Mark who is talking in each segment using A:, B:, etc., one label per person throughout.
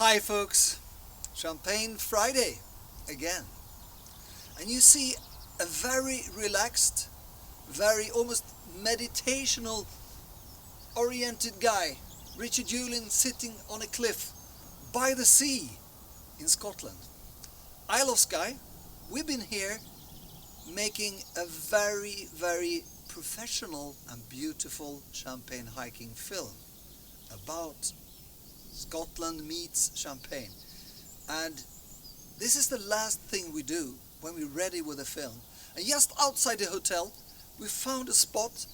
A: Hi folks, Champagne Friday again. And you see a very relaxed, very almost meditational oriented guy, Richard Juhlin, sitting on a cliff by the sea in Scotland. Isle of Skye, we've been here making a very professional and beautiful champagne hiking film about Scotland meets Champagne. And this is the last thing we do when we're ready with the film. And just outside the hotel, we found a spot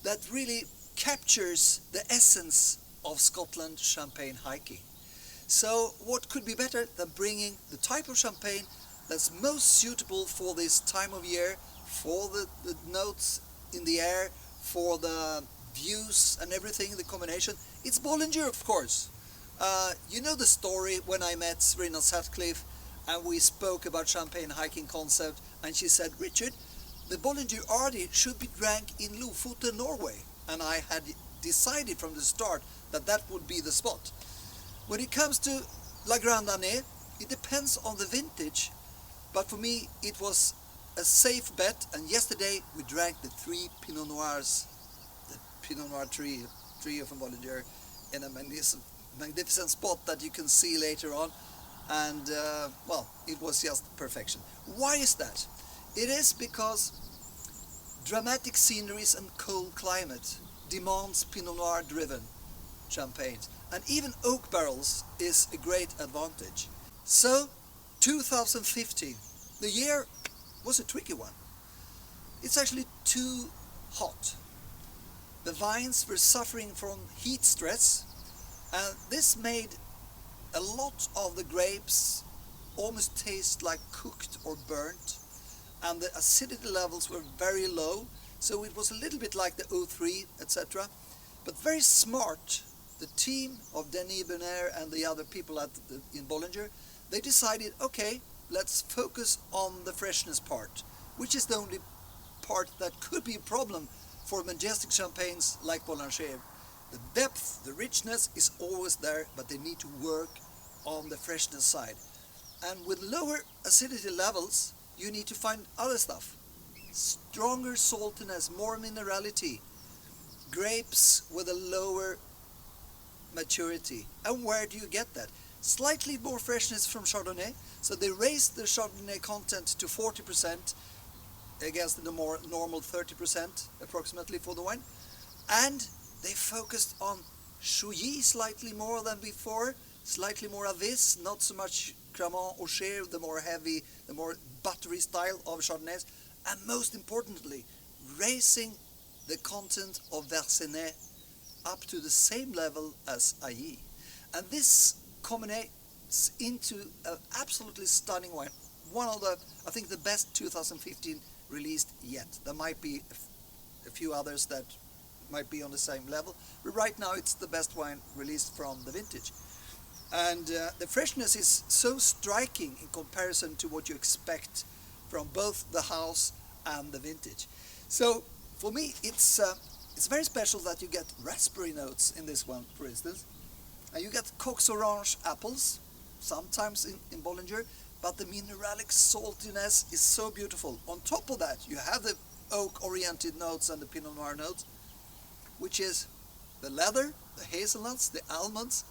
A: that really captures the essence of Scotland champagne hiking. So what could be better than bringing the type of champagne that's most suitable for this time of year, for the notes in the air, for the views and everything, the combination. It's Bollinger, of course. You know the story when I met Serena Sutcliffe and we spoke about champagne hiking concept, and she said, Richard, the Bollinger Ardy should be drank in Lofoten, Norway. And I had decided from the start that that would be the spot. When it comes to La Grande Année, it depends on the vintage, but for me it was a safe bet, and yesterday we drank the three Pinot Noirs, the Pinot Noir trio from Bollinger, in a magnificent spot that you can see later on, and well, it was just perfection. Why is that? It is because dramatic sceneries and cold climate demands Pinot Noir driven champagnes, and even oak barrels is a great advantage. So 2015, the year was a tricky one. It's actually too hot. The vines were suffering from heat stress, and this made a lot of the grapes almost taste like cooked or burnt, and the acidity levels were very low, so it was a little bit like the O3, etc. But very smart, the team of Denis Bonner and the other people in Bollinger, they decided, okay, let's focus on the freshness part, which is the only part that could be a problem for majestic champagnes like Bollinger. The depth, the richness is always there, but they need to work on the freshness side. And with lower acidity levels, you need to find other stuff. Stronger saltiness, more minerality, grapes with a lower maturity. And where do you get that? Slightly more freshness from Chardonnay, so they raised the Chardonnay content to 40% against the more normal 30% approximately for the wine. And they focused on Chouilly slightly more than before, slightly more Avis, not so much Cremant or Cher, the more heavy, the more buttery style of Chardonnays, and most importantly, raising the content of Versenay up to the same level as Ailly. And this culminates into an absolutely stunning wine. One of the, I think, the best 2015 released yet. There might be a few others that might be on the same level, but right now it's the best wine released from the vintage. And the freshness is so striking in comparison to what you expect from both the house and the vintage. So for me, it's very special that you get raspberry notes in this one, for instance. And you get Cox Orange apples, sometimes in Bollinger, but the mineralic saltiness is so beautiful. On top of that, you have the oak-oriented notes and the Pinot Noir notes, which is the leather, the hazelnuts, the almonds,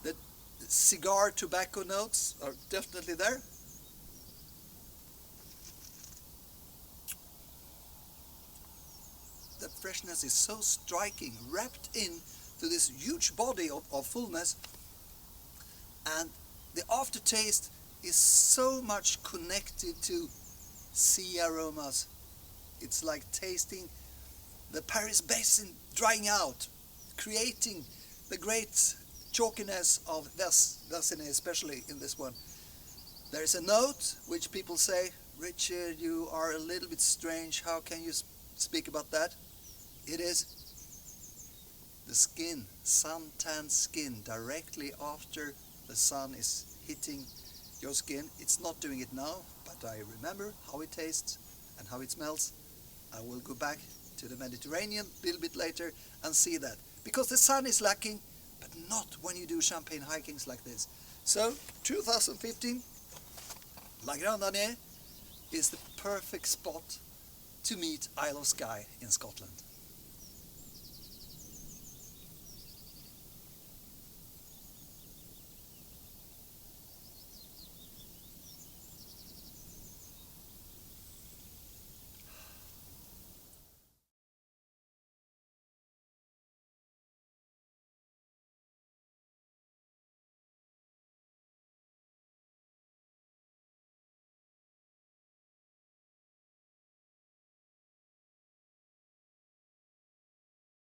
A: the cigar tobacco notes are definitely there. The freshness is so striking, wrapped in to this huge body of fullness, and the aftertaste is so much connected to sea aromas. It's like tasting the Paris Basin drying out, creating the great chalkiness of Versenay, especially in this one. There is a note which people say, Richard, you are a little bit strange, how can you speak about that? It is the skin, sun-tanned skin, directly after the sun is hitting your skin. It's not doing it now, but I remember how it tastes and how it smells. I will go back to the Mediterranean a little bit later and see that. Because the sun is lacking, but not when you do champagne hikings like this. So 2015, La Grande is the perfect spot to meet Isle of Skye in Scotland.